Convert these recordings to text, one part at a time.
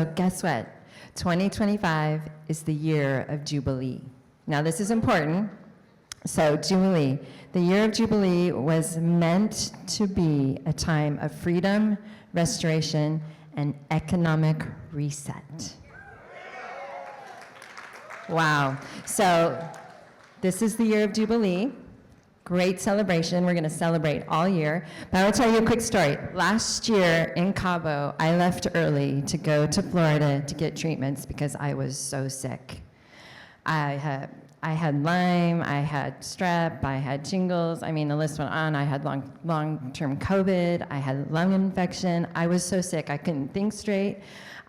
Guess what? 2025 is the year of Jubilee. Now, this is important. So, Jubilee. The year of Jubilee was meant to be a time of freedom, restoration, and economic reset. Wow. So, this is the year of Jubilee. Great celebration. We're going to celebrate all year. But I will tell you a quick story. Last year in Cabo, I left early to go to Florida to get treatments because I was so sick. I had Lyme, I had strep, I had shingles. I mean, the list went on. I had long-term COVID. I had lung infection. I was so sick. I couldn't think straight.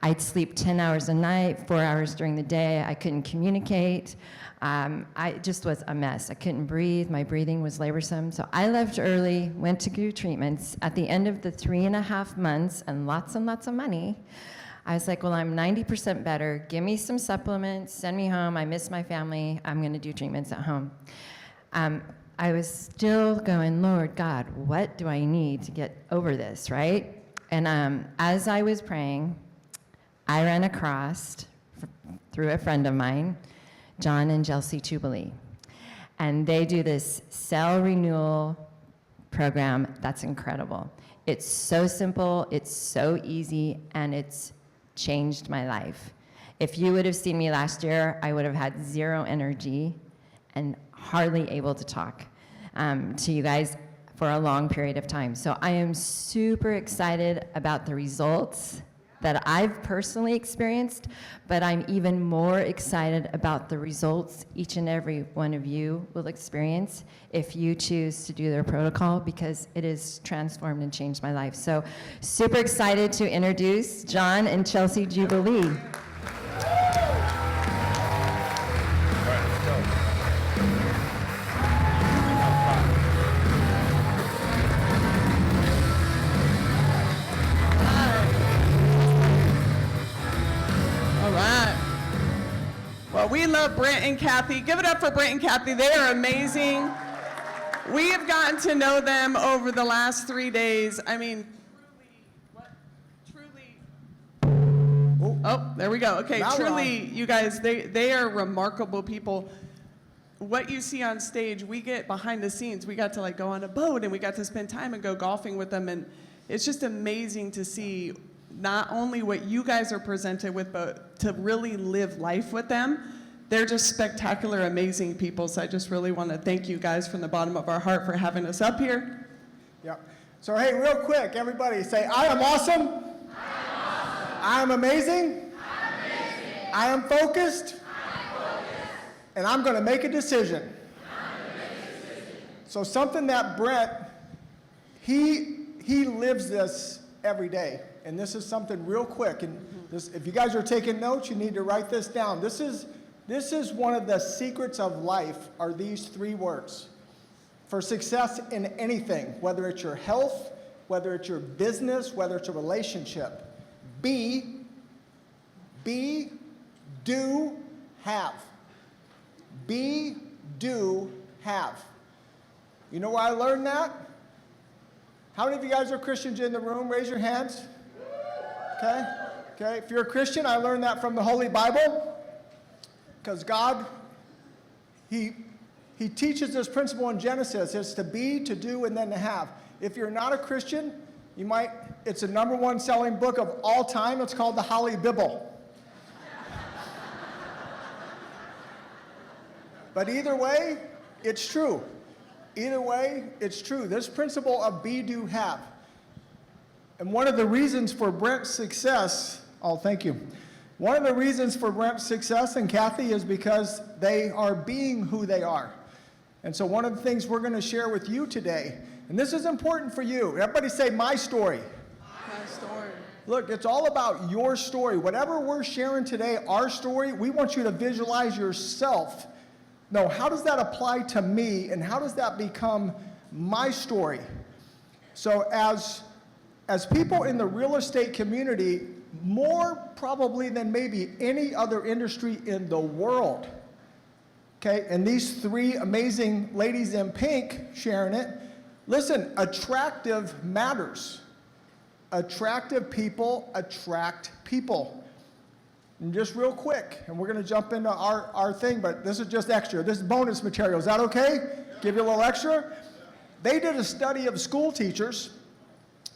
I'd sleep 10 hours a night, 4 hours during the day. I couldn't communicate. I just was a mess. I couldn't breathe. My breathing was laborsome. So I left early, went to do treatments. At the end of the 3.5 months and lots of money, I was like, well, I'm 90% better. Give me some supplements, send me home. I miss my family. I'm going to do treatments at home. I was still going, Lord God, what do I need to get over this, right? And as I was praying, I ran across, through a friend of mine, John and Chelsea Jubilee. And they do this cell renewal program that's incredible. It's so simple, it's so easy, and it's changed my life. If you would have seen me last year, I would have had zero energy and hardly able to talk to you guys for a long period of time. So I am super excited about the results that I've personally experienced, but I'm even more excited about the results each and every one of you will experience if you choose to do their protocol, because it has transformed and changed my life. So super excited to introduce John and Chelsea Jubilee. Well, we love Brent and Kathy. Give it up for Brent and Kathy. They are amazing. We have gotten to know them over the last 3 days. I mean, truly. Oh, there we go. Okay, now truly, you guys, they are remarkable people. What you see on stage, we get behind the scenes. We got to like go on a boat and we got to spend time and go golfing with them. And it's just amazing to see not only what you guys are presented with, but to really live life with them. They're just spectacular, amazing people. So I just really want to thank you guys from the bottom of our heart for having us up here. Yeah. So hey, real quick, everybody say, I am awesome. I am awesome. I am amazing. I am focused. And I'm going to make a decision. So something that Brent, he lives this every day. And this is something real quick. And this, if you guys are taking notes, you need to write this down. This is one of the secrets of life, are these 3 words. For success in anything, whether it's your health, whether it's your business, whether it's a relationship. Be, do, have. Be, do, have. You know where I learned that? How many of you guys are Christians in the room? Raise your hands. Okay. If you're a Christian, I learned that from the Holy Bible, because God, He teaches this principle in Genesis. It's to be, to do, and then to have. If you're not a Christian, it's the #1 selling book of all time. It's called the Holy Bible. But either way, it's true. Either way, it's true. This principle of be, do, have. And one of the reasons for Brent's success, thank you. One of the reasons for Brent's success and Kathy is because they are being who they are. And so one of the things we're going to share with you today, and this is important for you. Everybody say, my story. My story. Look, it's all about your story. Whatever we're sharing today, our story, we want you to visualize yourself. No, how does that apply to me, and how does that become my story? So as people in the real estate community, more probably than maybe any other industry in the world, okay, and these 3 amazing ladies in pink sharing it, listen, attractive matters. Attractive people attract people. And just real quick, and we're going to jump into our thing, but this is just extra. This is bonus material. Is that okay? Give you a little extra? They did a study of school teachers,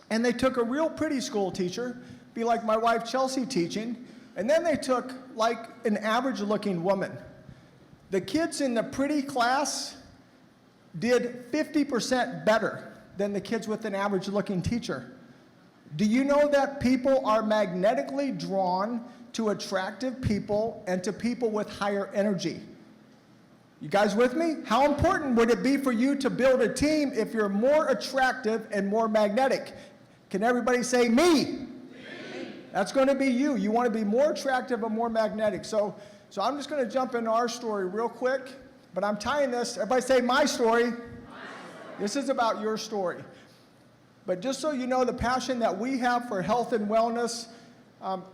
and they took a real pretty school teacher, be like my wife Chelsea teaching, and then they took like an average-looking woman. The kids in the pretty class did 50% better than the kids with an average-looking teacher. Do you know that people are magnetically drawn to attractive people and to people with higher energy? You guys with me? How important would it be for you to build a team if you're more attractive and more magnetic? Can everybody say me? Me. That's going to be you. You want to be more attractive and more magnetic. So I'm just going to jump into our story real quick, but I'm tying this. Everybody say my story. This is about your story. But just so you know the passion that we have for health and wellness,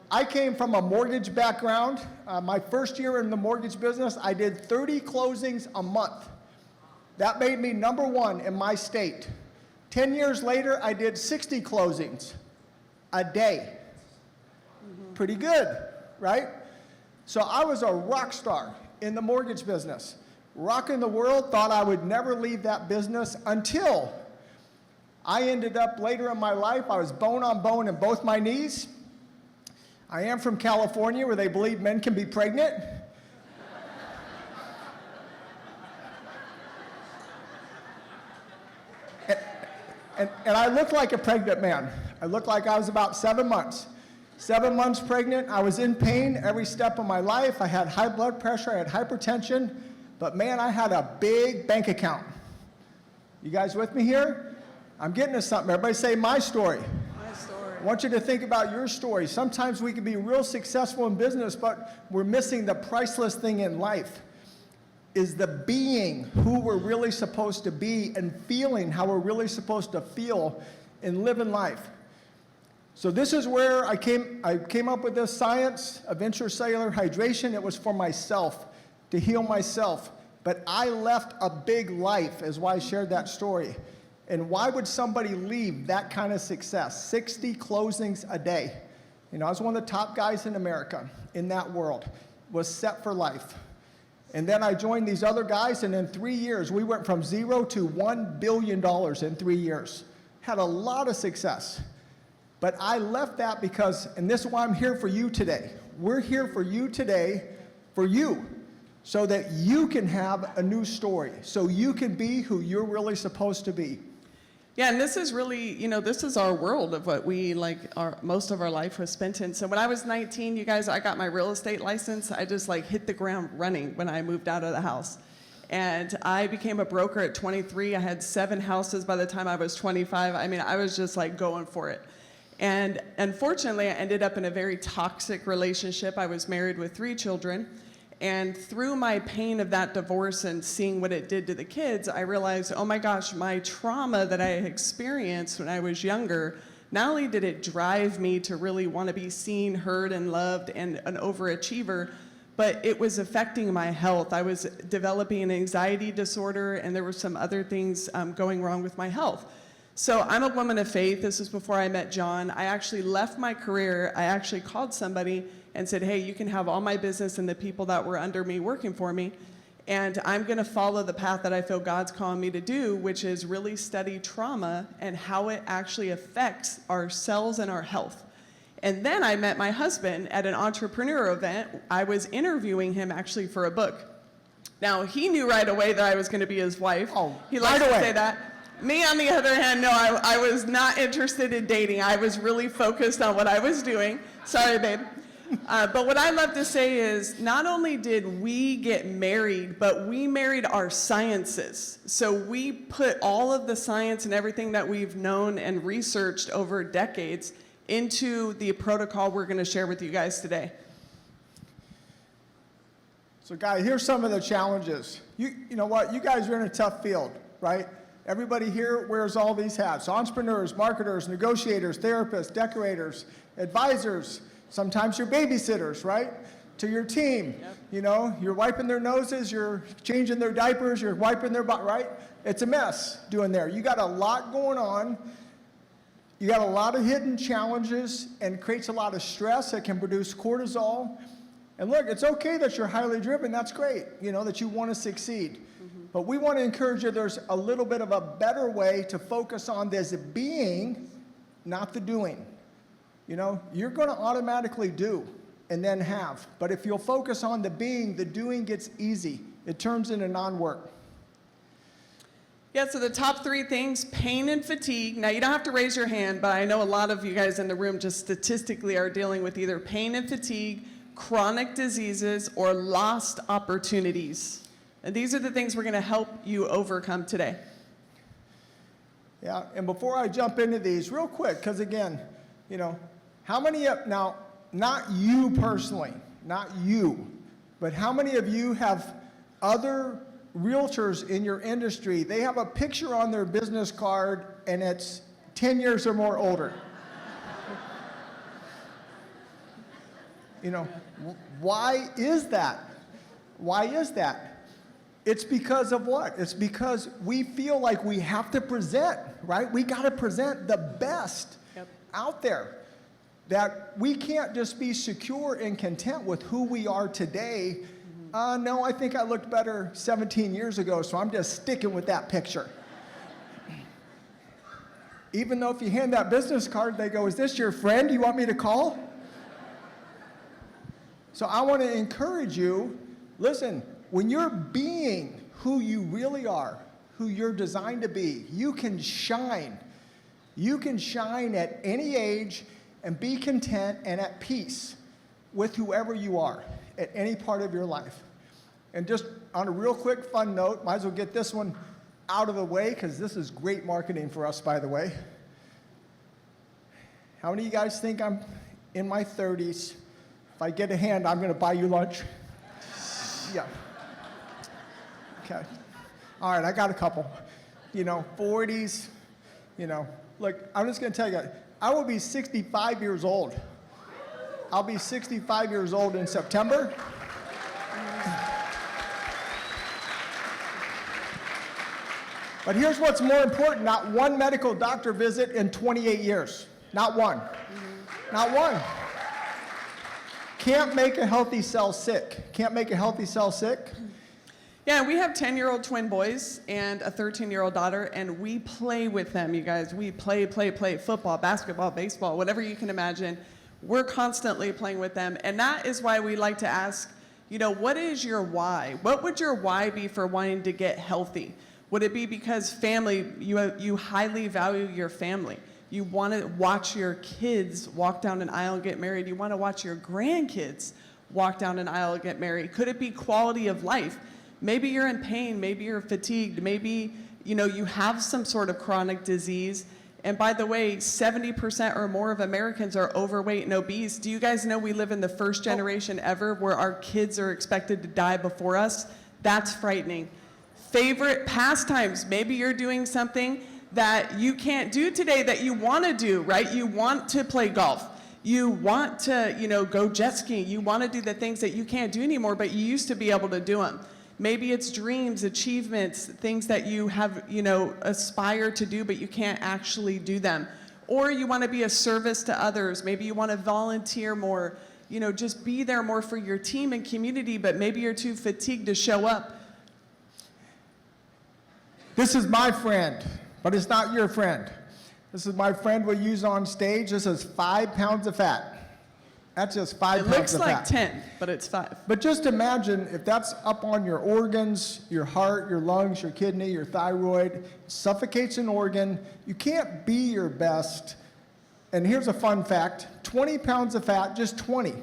I came from a mortgage background. My first year in the mortgage business, I did 30 closings a month. That made me #1 in my state. 10 years later, I did 60 closings a day. Pretty good, right? So I was a rock star in the mortgage business. Rocking the world, thought I would never leave that business until I ended up later in my life, I was bone on bone in both my knees. I am from California, where they believe men can be pregnant. And I looked like a pregnant man. I looked like I was about 7 months. 7 months pregnant, I was in pain every step of my life. I had high blood pressure, I had hypertension, but man, I had a big bank account. You guys with me here? I'm getting to something. Everybody say my story. My story. I want you to think about your story. Sometimes we can be real successful in business, but we're missing the priceless thing in life, is the being who we're really supposed to be and feeling how we're really supposed to feel in living life. So this is where I came up with this science of intracellular hydration. It was for myself, to heal myself. But I left a big life, is why I shared that story. And why would somebody leave that kind of success? 60 closings a day. You know, I was one of the top guys in America in that world, was set for life. And then I joined these other guys, and in 3 years, we went from 0 to $1 billion in 3 years. Had a lot of success. But I left that because, and this is why I'm here for you today. We're here for you today, for you, so that you can have a new story, so you can be who you're really supposed to be. Yeah, and this is really, you know, this is our world of what we, like, most of our life was spent in. So when I was 19, you guys, I got my real estate license. I just, like, hit the ground running when I moved out of the house. And I became a broker at 23. I had 7 houses by the time I was 25. I mean, I was just, like, going for it. And unfortunately, I ended up in a very toxic relationship. I was married with 3 children. And through my pain of that divorce and seeing what it did to the kids, I realized, oh my gosh, my trauma that I had experienced when I was younger, not only did it drive me to really want to be seen, heard, and loved and an overachiever, but it was affecting my health. I was developing an anxiety disorder, and there were some other things going wrong with my health. So I'm a woman of faith. This is before I met John. I actually left my career. I actually called somebody and said, hey, you can have all my business and the people that were under me working for me, and I'm going to follow the path that I feel God's calling me to do, which is really study trauma and how it actually affects our cells and our health. And then I met my husband at an entrepreneur event. I was interviewing him actually for a book. Now, he knew right away that I was going to be his wife. Oh, he likes right to away. say that. Me, on the other hand, no, I was not interested in dating. I was really focused on what I was doing. Sorry, babe. But what I love to say is, not only did we get married, but we married our sciences. So we put all of the science and everything that we've known and researched over decades into the protocol we're going to share with you guys today. So guys, here's some of the challenges. You know what? You guys are in a tough field, right? Everybody here wears all these hats. Entrepreneurs, marketers, negotiators, therapists, decorators, advisors. Sometimes you're babysitters, right? To your team. Yep. You know, you're wiping their noses, you're changing their diapers, you're wiping their butt, right? It's a mess doing there. You got a lot going on. You got a lot of hidden challenges, and creates a lot of stress that can produce cortisol. And look, it's okay that you're highly driven. That's great, that you want to succeed. But we want to encourage you, there's a little bit of a better way to focus on this being, not the doing. You're going to automatically do and then have. But if you'll focus on the being, the doing gets easy. It turns into non-work. Yeah, so the top 3 things, pain and fatigue. Now, you don't have to raise your hand, but I know a lot of you guys in the room just statistically are dealing with either pain and fatigue, chronic diseases, or lost opportunities. And these are the things we're going to help you overcome today. Yeah, and before I jump into these, real quick, because again, how many of, now, not you personally, not you, but how many of you have other realtors in your industry, they have a picture on their business card and it's 10 years or more older? Why is that? Why is that? It's because of what? It's because we feel like we have to present, right? We got to present the best out there. That we can't just be secure and content with who we are today. No, I think I looked better 17 years ago, so I'm just sticking with that picture. Even though if you hand that business card, they go, "Is this your friend you want me to call?" So I want to encourage you, listen, when you're being who you really are, who you're designed to be, you can shine. You can shine at any age and be content and at peace with whoever you are at any part of your life. And just on a real quick fun note, might as well get this one out of the way because this is great marketing for us, by the way. How many of you guys think I'm in my 30s? If I get a hand, I'm going to buy you lunch? Yeah. Okay. All right, I got a couple. 40s, Look, I'm just going to tell you, I will be 65 years old. I'll be 65 years old in September. But here's what's more important, not one medical doctor visit in 28 years. Not one. Not one. Can't make a healthy cell sick. Can't make a healthy cell sick. Yeah, we have 10-year-old twin boys and a 13-year-old daughter, and we play with them, you guys. We play, football, basketball, baseball, whatever you can imagine. We're constantly playing with them, and that is why we like to ask, what is your why? What would your why be for wanting to get healthy? Would it be because family, you highly value your family? You want to watch your kids walk down an aisle and get married. You want to watch your grandkids walk down an aisle and get married. Could it be quality of life? Maybe you're in pain, maybe you're fatigued, maybe you have some sort of chronic disease. And by the way, 70% or more of Americans are overweight and obese. Do you guys know we live in the first generation ever where our kids are expected to die before us? That's frightening. Favorite pastimes, maybe you're doing something that you can't do today that you want to do, right? You want to play golf. You want to, go jet skiing. You want to do the things that you can't do anymore, but you used to be able to do them. Maybe it's dreams, achievements, things that you have, aspire to do, but you can't actually do them. Or you want to be a service to others. Maybe you want to volunteer more, just be there more for your team and community, but maybe you're too fatigued to show up. This is my friend, but it's not your friend. This is my friend we use on stage. This is 5 pounds of fat. That's just 5 pounds of fat. It looks like 10, but it's 5. But just imagine if that's up on your organs, your heart, your lungs, your kidney, your thyroid, suffocates an organ. You can't be your best. And here's a fun fact, 20 pounds of fat, just 20.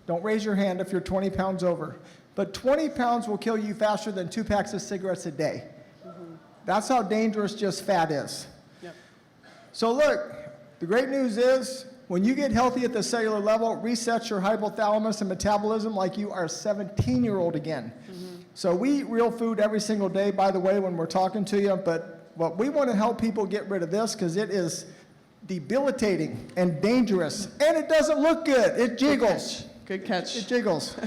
Don't raise your hand if you're 20 pounds over. But 20 pounds will kill you faster than 2 packs of cigarettes a day. That's how dangerous just fat is. Yep. So look, the great news is, when you get healthy at the cellular level, it resets your hypothalamus and metabolism like you are a 17-year-old again. So we eat real food every single day, by the way, when we're talking to you, but we want to help people get rid of this because it is debilitating and dangerous, and it doesn't look good. It jiggles. Good catch. It jiggles.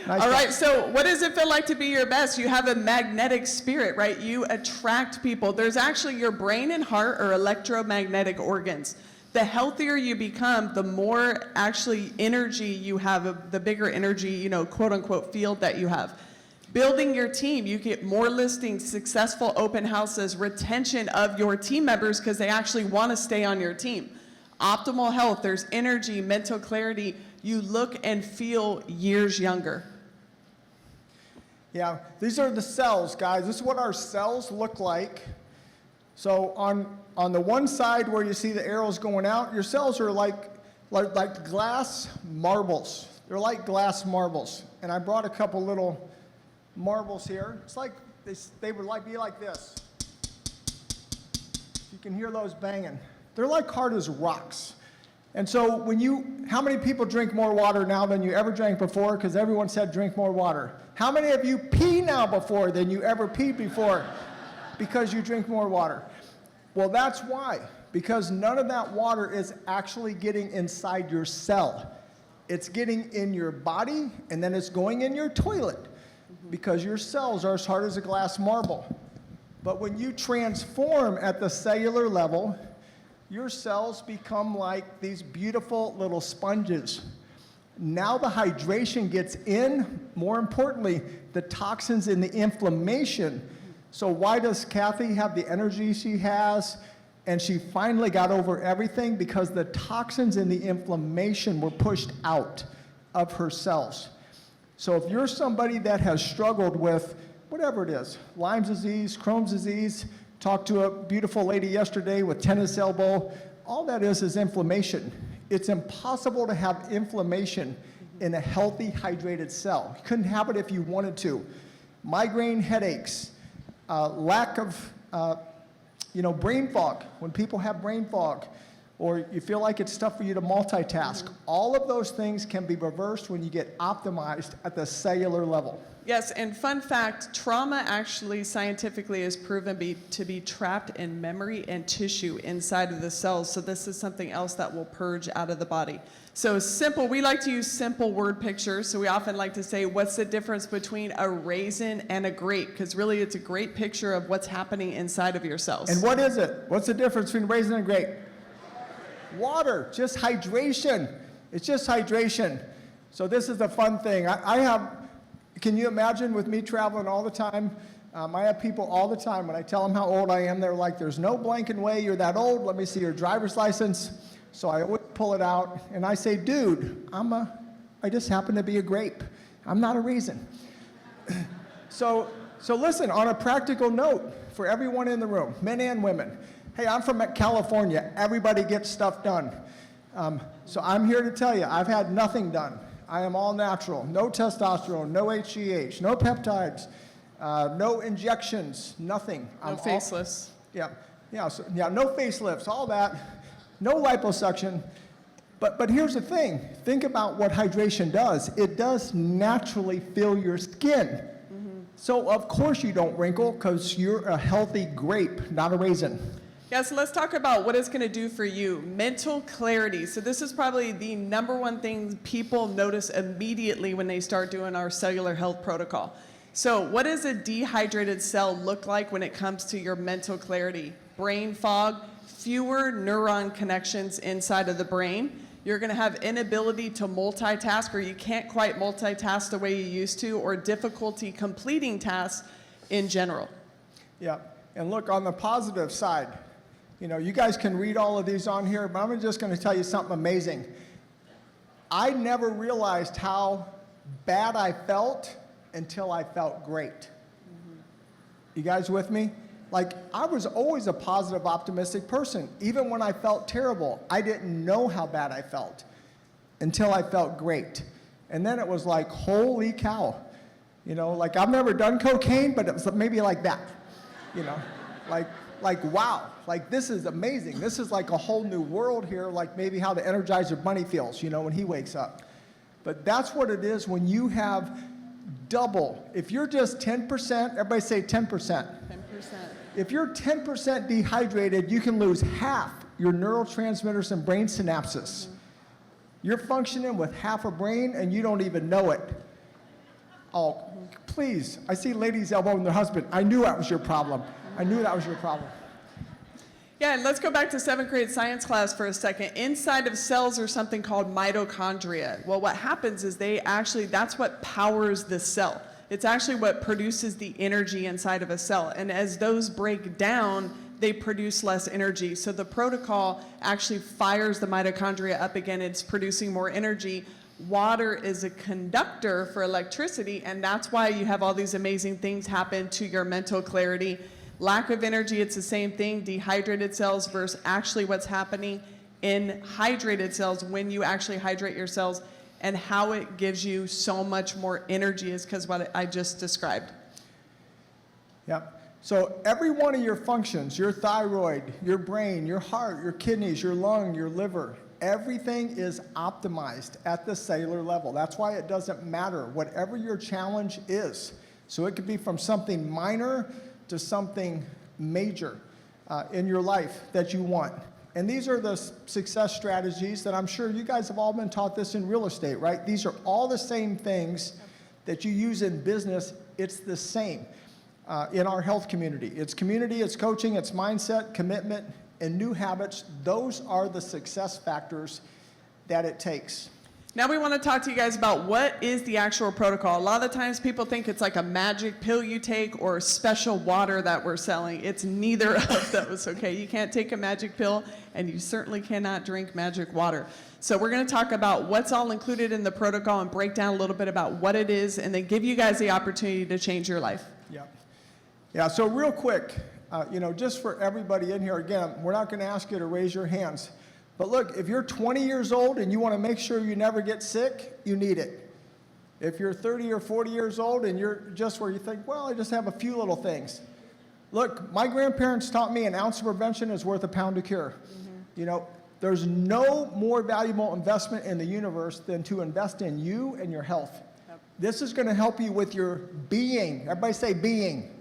Nice All right, catch. so what does it feel like to be your best? You have a magnetic spirit, right? You attract people. There's actually your brain and heart are electromagnetic organs. The healthier you become, the more actually energy you have, the bigger energy, you know, quote unquote field that you have. Building your team, you get more listings, successful open houses, retention of your team members because they actually want to stay on your team. Optimal health, there's energy, mental clarity. You look and feel years younger. Yeah, these are the cells, guys. This is what our cells look like. So on the one side where you see the arrows going out, your cells are like glass marbles. They're like glass marbles. And I brought a couple little marbles here. It's like they would be like this. You can hear those banging. They're like hard as rocks. And so how many people drink more water now than you ever drank before? Because everyone said drink more water. How many of you pee now before than you ever peed before? Because you drink more water. Well, that's why. Because none of that water is actually getting inside your cell. It's getting in your body, and then it's going in your toilet. Because your cells are as hard as a glass marble. But when you transform at the cellular level, your cells become like these beautiful little sponges. Now the hydration gets in, more importantly, the toxins and the inflammation. So why does Kathy have the energy she has? And she finally got over everything because the toxins and the inflammation were pushed out of her cells. So if you're somebody that has struggled with whatever it is, Lyme's disease, Crohn's disease, talked to a beautiful lady yesterday with tennis elbow, all that is inflammation. It's impossible to have inflammation in a healthy, hydrated cell. You couldn't have it if you wanted to. Migraine headaches, lack of brain fog, when people have brain fog, or you feel like it's tough for you to multitask, all of those things can be reversed when you get optimized at the cellular level. Yes, and fun fact, trauma actually scientifically is proven to be trapped in memory and tissue inside of the cells, so this is something else that will purge out of the body. So simple, we like to use simple word pictures, so we often like to say, what's the difference between a raisin and a grape? Because really it's a great picture of what's happening inside of your cells. And what is it? What's the difference between raisin and grape? Water, just hydration. It's just hydration. So this is the fun thing. Can you imagine with me traveling all the time? I have people all the time, when I tell them how old I am, they're like, there's no blanking way you're that old. Let me see your driver's license. So I always pull it out, and I say, dude, I just happen to be a grape. I'm not a raisin. So listen, on a practical note, for everyone in the room, men and women, hey, I'm from California. Everybody gets stuff done. So I'm here to tell you, I've had nothing done. I am all natural. No testosterone, no HGH, no peptides, no injections, nothing. No facelifts. No facelifts, all that. No liposuction. But here's the thing. Think about what hydration does. It does naturally fill your skin. Mm-hmm. So of course you don't wrinkle because you're a healthy grape, not a raisin. Yeah, so let's talk about what it's going to do for you. Mental clarity. So this is probably the number one thing people notice immediately when they start doing our cellular health protocol. So what does a dehydrated cell look like when it comes to your mental clarity? Brain fog, fewer neuron connections inside of the brain. You're going to have inability to multitask, or you can't quite multitask the way you used to, or difficulty completing tasks in general. Yeah, and look, on the positive side, you guys can read all of these on here, but I'm just going to tell you something amazing. I never realized how bad I felt until I felt great. Mm-hmm. You guys with me? Like, I was always a positive, optimistic person. Even when I felt terrible, I didn't know how bad I felt until I felt great. And then it was like, holy cow. Like, I've never done cocaine, but it was maybe like that. Like, wow, like this is amazing. This is like a whole new world here, like maybe how the Energizer bunny feels, when he wakes up. But that's what it is when you have double. If you're just 10%, everybody say 10%. 10%. If you're 10% dehydrated, you can lose half your neurotransmitters and brain synapses. You're functioning with half a brain and you don't even know it. Oh, please, I see ladies elbowing their husband. I knew that was your problem. I knew that was your problem. Yeah, and let's go back to 7th grade science class for a second. Inside of cells are something called mitochondria. Well, what happens is that's what powers the cell. It's actually what produces the energy inside of a cell. And as those break down, they produce less energy. So the protocol actually fires the mitochondria up again. It's producing more energy. Water is a conductor for electricity, and that's why you have all these amazing things happen to your mental clarity. Lack of energy, it's the same thing. Dehydrated cells versus actually what's happening in hydrated cells when you actually hydrate your cells, and how it gives you so much more energy is because what I just described. Yep. So every one of your functions, your thyroid, your brain, your heart, your kidneys, your lung, your liver, everything is optimized at the cellular level. That's why it doesn't matter whatever your challenge is. So it could be from something minor to something major in your life that you want. And these are the success strategies that I'm sure you guys have all been taught this in real estate, right? These are all the same things that you use in business. It's the same in our health community. It's coaching, it's mindset, commitment, and new habits. Those are the success factors that it takes. Now we want to talk to you guys about what is the actual protocol. A lot of the times people think it's like a magic pill you take or special water that we're selling. It's neither of those, okay? You can't take a magic pill, and you certainly cannot drink magic water. So we're going to talk about what's all included in the protocol and break down a little bit about what it is, and then give you guys the opportunity to change your life. Yeah, so real quick, just for everybody in here, again, we're not going to ask you to raise your hands. But look, if you're 20 years old and you want to make sure you never get sick, you need it. If you're 30 or 40 years old and you're just where you think, well, I just have a few little things. Look, my grandparents taught me an ounce of prevention is worth a pound of cure. Mm-hmm. There's no more valuable investment in the universe than to invest in you and your health. Yep. This is going to help you with your being. Everybody say being.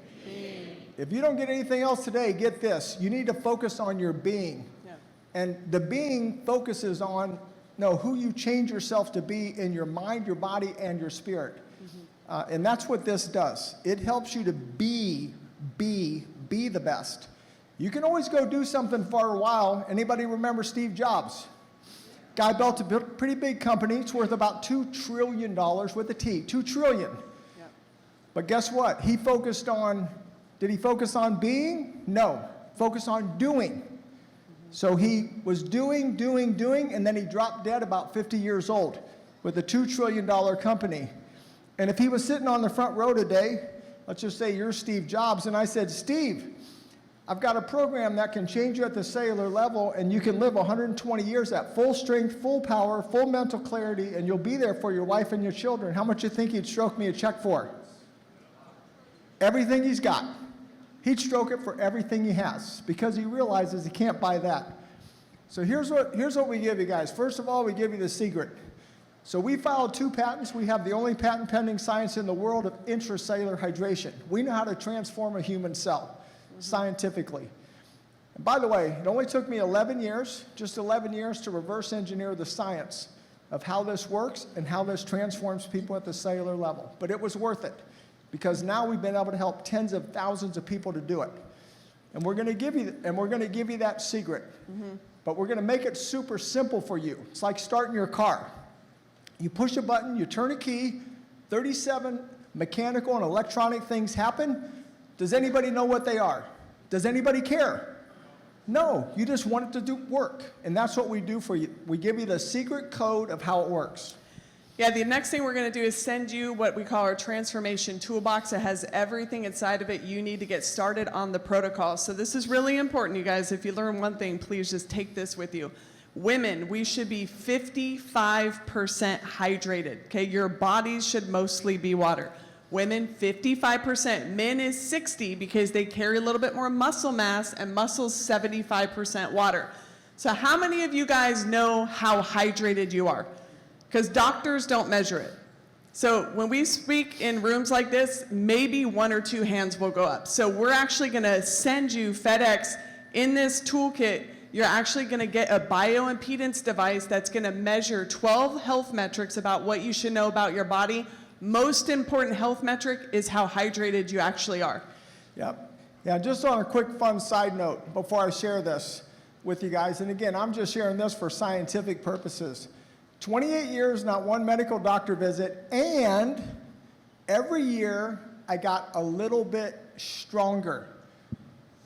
If you don't get anything else today, get this. You need to focus on your being. And the being focuses on who you change yourself to be in your mind, your body, and your spirit. Mm-hmm. And that's what this does. It helps you to be the best. You can always go do something for a while. Anybody remember Steve Jobs? Guy built a pretty big company. It's worth about $2 trillion with a T, $2 trillion. Yep. But guess what? Did he focus on being? No. Focus on doing. So he was doing, and then he dropped dead about 50 years old with a $2 trillion company. And if he was sitting on the front row today, let's just say you're Steve Jobs, and I said, Steve, I've got a program that can change you at the cellular level, and you can live 120 years at full strength, full power, full mental clarity, and you'll be there for your wife and your children. How much do you think he'd stroke me a check for? Everything he's got. He'd stroke it for everything he has because he realizes he can't buy that. So here's what we give you guys. First of all, we give you the secret. So we filed 2 patents. We have the only patent pending science in the world of intracellular hydration. We know how to transform a human cell scientifically. And by the way, it only took me 11 years, just 11 years, to reverse engineer the science of how this works and how this transforms people at the cellular level. But it was worth it, because now we've been able to help tens of thousands of people to do it. And we're going to give you that secret. Mm-hmm. But we're going to make it super simple for you. It's like starting your car. You push a button, you turn a key, 37 mechanical and electronic things happen. Does anybody know what they are? Does anybody care? No, you just want it to work. And that's what we do for you. We give you the secret code of how it works. Yeah, the next thing we're going to do is send you what we call our transformation toolbox. It has everything inside of it you need to get started on the protocol. So this is really important, you guys. If you learn one thing, please just take this with you. Women, we should be 55% hydrated. Okay, your bodies should mostly be water. Women, 55%. Men is 60 because they carry a little bit more muscle mass, and muscle's 75% water. So how many of you guys know how hydrated you are? Because doctors don't measure it. So when we speak in rooms like this, maybe 1 or 2 hands will go up. So we're actually going to send you FedEx in this toolkit. You're actually going to get a bioimpedance device that's going to measure 12 health metrics about what you should know about your body. Most important health metric is how hydrated you actually are. Yep. Yeah, just on a quick fun side note before I share this with you guys, and again, I'm just sharing this for scientific purposes. 28 years, not one medical doctor visit, and every year I got a little bit stronger.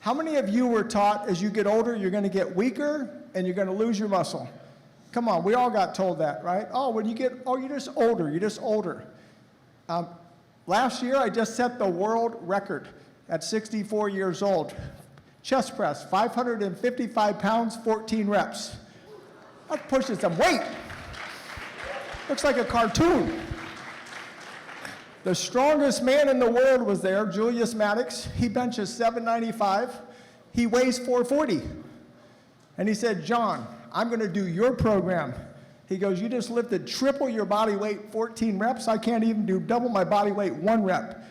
How many of you were taught as you get older, you're going to get weaker and you're going to lose your muscle? Come on, we all got told that, right? Oh, when you get, oh, you're just older, you're just older. Last year, I just set the world record at 64 years old. Chest press, 555 pounds, 14 reps. That's pushing some weight. Looks like a cartoon. The strongest man in the world was there, Julius Maddox. He benches 795. He weighs 440. And he said, John, I'm going to do your program. He goes, you just lifted triple your body weight, 14 reps. I can't even do double my body weight, 1 rep.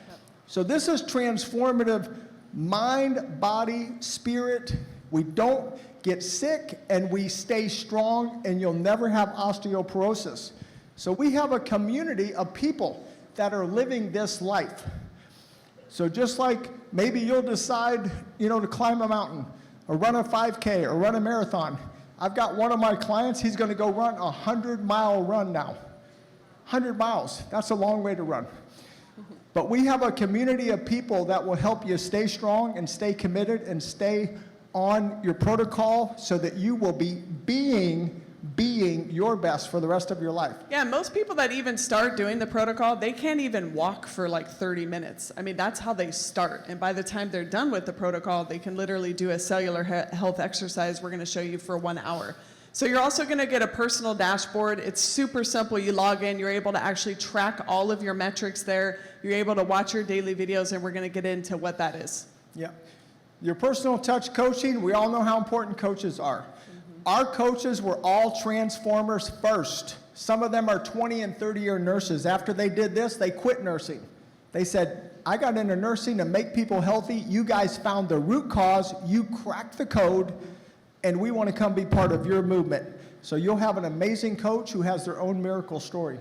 So this is transformative mind, body, spirit. We don't get sick and we stay strong, and you'll never have osteoporosis. So we have a community of people that are living this life. So just like maybe you'll decide, to climb a mountain or run a 5K or run a marathon. I've got one of my clients, he's going to go run a 100-mile run now. 100 miles, that's a long way to run. But we have a community of people that will help you stay strong and stay committed and stay on your protocol so that you will be being your best for the rest of your life. Yeah, most people that even start doing the protocol, they can't even walk for like 30 minutes. I mean, that's how they start. And by the time they're done with the protocol, they can literally do a cellular health exercise we're going to show you for 1 hour. So you're also going to get a personal dashboard. It's super simple. You log in, you're able to actually track all of your metrics there. You're able to watch your daily videos, and we're going to get into what that is. Yeah. Your personal touch coaching, we all know how important coaches are. Our coaches were all transformers first. Some of them are 20 and 30-year nurses. After they did this, they quit nursing. They said, I got into nursing to make people healthy. You guys found the root cause. You cracked the code, and we want to come be part of your movement. So you'll have an amazing coach who has their own miracle story.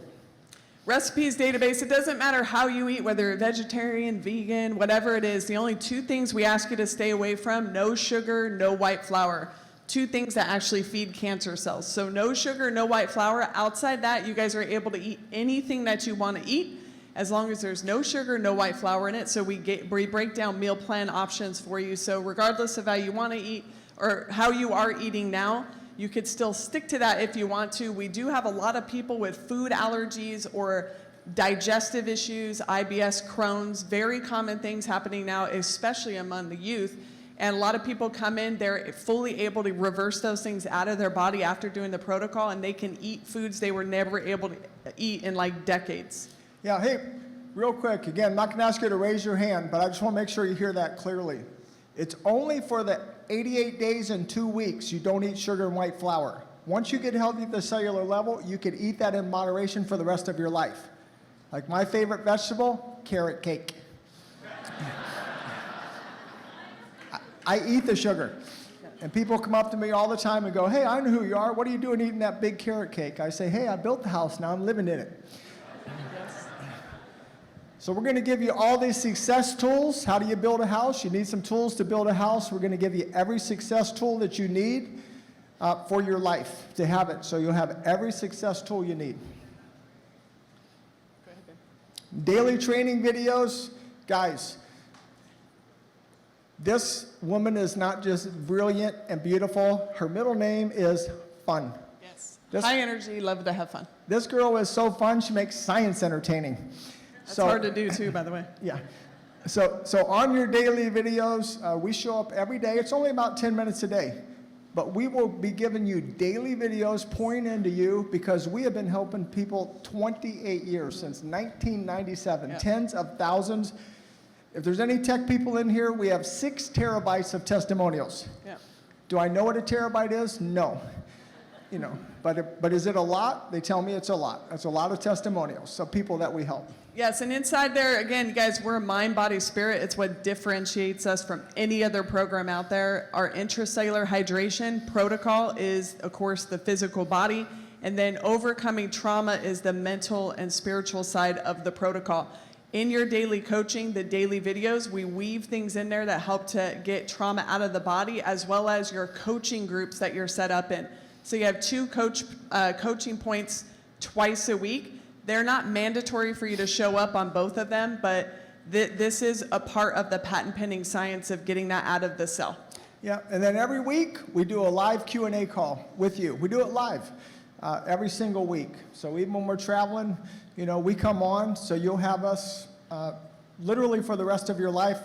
Recipes database, it doesn't matter how you eat, whether you're vegetarian, vegan, whatever it is. The only 2 things we ask you to stay away from: no sugar, no white flour. 2 things that actually feed cancer cells. So no sugar, no white flour. Outside that, you guys are able to eat anything that you want to eat, as long as there's no sugar, no white flour in it. So we break down meal plan options for you. So regardless of how you want to eat or how you are eating now, you could still stick to that if you want to. We do have a lot of people with food allergies or digestive issues, IBS, Crohn's, very common things happening now, especially among the youth. And a lot of people come in, they're fully able to reverse those things out of their body after doing the protocol, and they can eat foods they were never able to eat in like decades. Yeah, hey, real quick, again, I'm not going to ask you to raise your hand, but I just want to make sure you hear that clearly. It's only for the 88 days and 2 weeks you don't eat sugar and white flour. Once you get healthy at the cellular level, you can eat that in moderation for the rest of your life. Like my favorite vegetable, carrot cake. I eat the sugar. And people come up to me all the time and go, hey, I know who you are. What are you doing eating that big carrot cake? I say, hey, I built the house. Now I'm living in it. Yes. So we're going to give you all these success tools. How do you build a house? You need some tools to build a house. We're going to give you every success tool that you need for your life to have it. So you'll have every success tool you need. Go ahead, Ben. Daily training videos. Guys, this woman is not just brilliant and beautiful. Her middle name is fun. Yes. This- High energy, love to have fun. This girl is so fun, she makes science entertaining. That's hard to do too, by the way. Yeah. So on your daily videos, we show up every day. It's only about 10 minutes a day. But we will be giving you daily videos pouring into you because we have been helping people 28 years, since 1997, Yeah. tens of thousands. If there's any tech people in here, we have 6 terabytes of testimonials. Yeah. Do I know what a terabyte is? No. But is it a lot? They tell me it's a lot. That's a lot of testimonials of people that we help. Yes, and inside there, again, guys, we're mind, body, spirit. It's what differentiates us from any other program out there. Our intracellular hydration protocol is, of course, the physical body, and then overcoming trauma is the mental and spiritual side of the protocol. in your daily coaching, the daily videos, we weave things in there that help to get trauma out of the body, as well as your coaching groups that you're set up in. So you have 2 coaching points twice a week. They're not mandatory for you to show up on both of them, but this is a part of the patent pending science of getting that out of the cell. Yeah, and then every week we do a live Q&A call with you. We do it live every single week. So even when we're traveling, you know, we come on, so you'll have us literally for the rest of your life.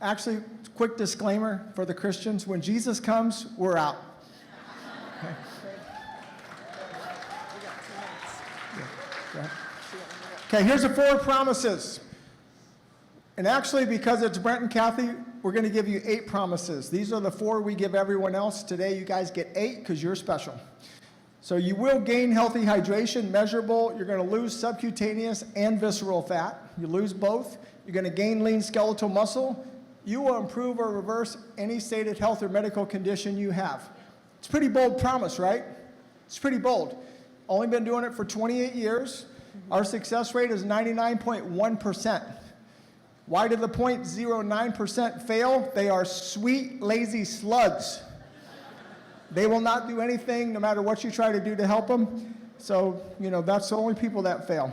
Actually, quick disclaimer for the Christians, when Jesus comes, we're out. Okay, here's the 4 promises. And actually, because it's Brent and Kathy, we're going to give you 8 promises. These are the 4 we give everyone else. Today, you guys get 8 because you're special. So you will gain healthy hydration, measurable. You're going to lose subcutaneous and visceral fat. You lose both. You're going to gain lean skeletal muscle. You will improve or reverse any stated health or medical condition you have. It's a pretty bold promise, right? It's pretty bold. Only been doing it for 28 years. Our success rate is 99.1%. Why did the 0.09% fail? They are sweet, lazy slugs. They will not do anything no matter what you try to do to help them. So, you know, that's the only people that fail.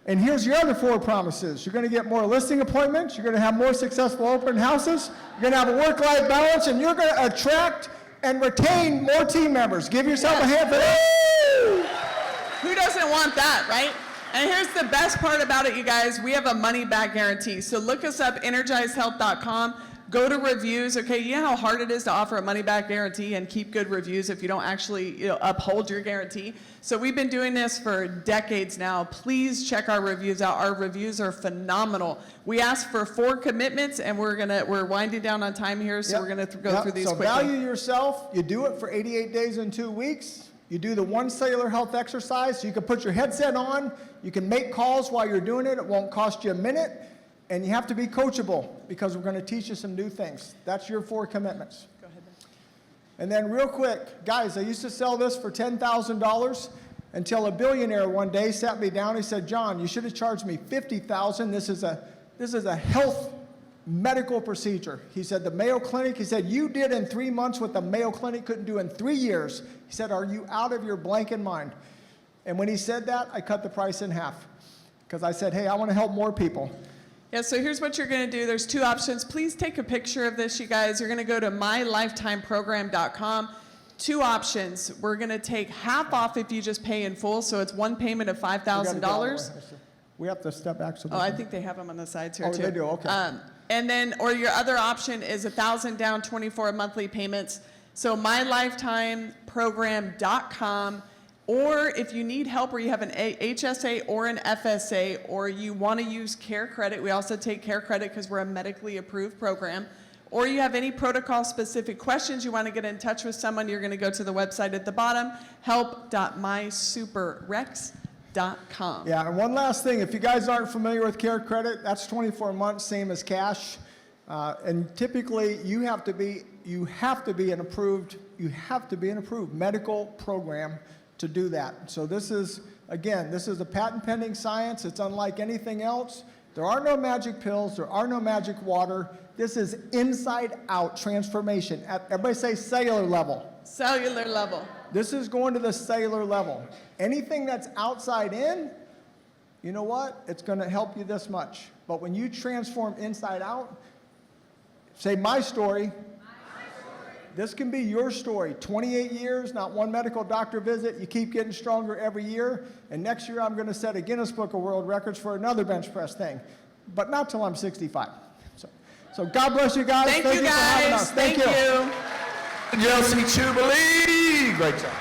And here's your other 4 promises. You're going to get more listing appointments. You're going to have more successful open houses. You're going to have a work-life balance, and you're going to attract and retain more team members. Give yourself a hand for that. Who doesn't want that, right? And here's the best part about it, you guys. We have a money-back guarantee. So look us up, energizedhealth.com. Go to reviews. Okay, you know how hard it is to offer a money-back guarantee and keep good reviews if you don't actually uphold your guarantee. So we've been doing this for decades now. Please check our reviews out. Our reviews are phenomenal. We asked for 4 commitments, and we're winding down on time here, so we're gonna go through these quickly. So value yourself. You do it for 88 days and 2 weeks. You do the 1 cellular health exercise. So you can put your headset on. You can make calls while you're doing it. It won't cost you a minute. And you have to be coachable because we're going to teach you some new things. That's your 4 commitments. Go ahead. And then real quick, guys, I used to sell this for $10,000 until a billionaire one day sat me down. He said, John, you should have charged me $50,000. This is a health medical procedure. He said, the Mayo Clinic, he said, you did in 3 months what the Mayo Clinic couldn't do in 3 years. He said, are you out of your blanking mind? And when he said that, I cut the price in half because I said, hey, I want to help more people. Yeah, so here's what you're going to do. There's 2 options. Please take a picture of this, you guys. You're going to go to mylifetimeprogram.com. 2 options. We're going to take half off if you just pay in full, so it's 1 payment of $5,000. We have to step back. So I think they have them on the sides here, too. Oh, they do, okay. And then, or your other option is $1,000 down, 24 monthly payments. So mylifetimeprogram.com. Or if you need help or you have an HSA or an FSA or you want to use Care Credit, we also take Care Credit because we're a medically approved program. Or you have any protocol specific questions, you want to get in touch with someone, you're going to go to the website at the bottom, help.mysuperrex.com. Yeah, and one last thing, if you guys aren't familiar with Care Credit, that's 24 months, same as cash. And typically you have to be an approved medical program to do that. So this is a patent pending science. It's unlike anything else. There are no magic pills. There are no magic water. This is inside out transformation at, everybody say, cellular level. Cellular level. This is going to the cellular level. Anything that's outside in, you know what? It's going to help you this much. But when you transform inside out, say my story. This can be your story. 28 years, not one medical doctor visit. You keep getting stronger every year. And next year, I'm going to set a Guinness Book of World Records for another bench press thing. But not till I'm 65. So God bless you guys. Thank you guys. For having us. Thank you. Jubilee. Great job.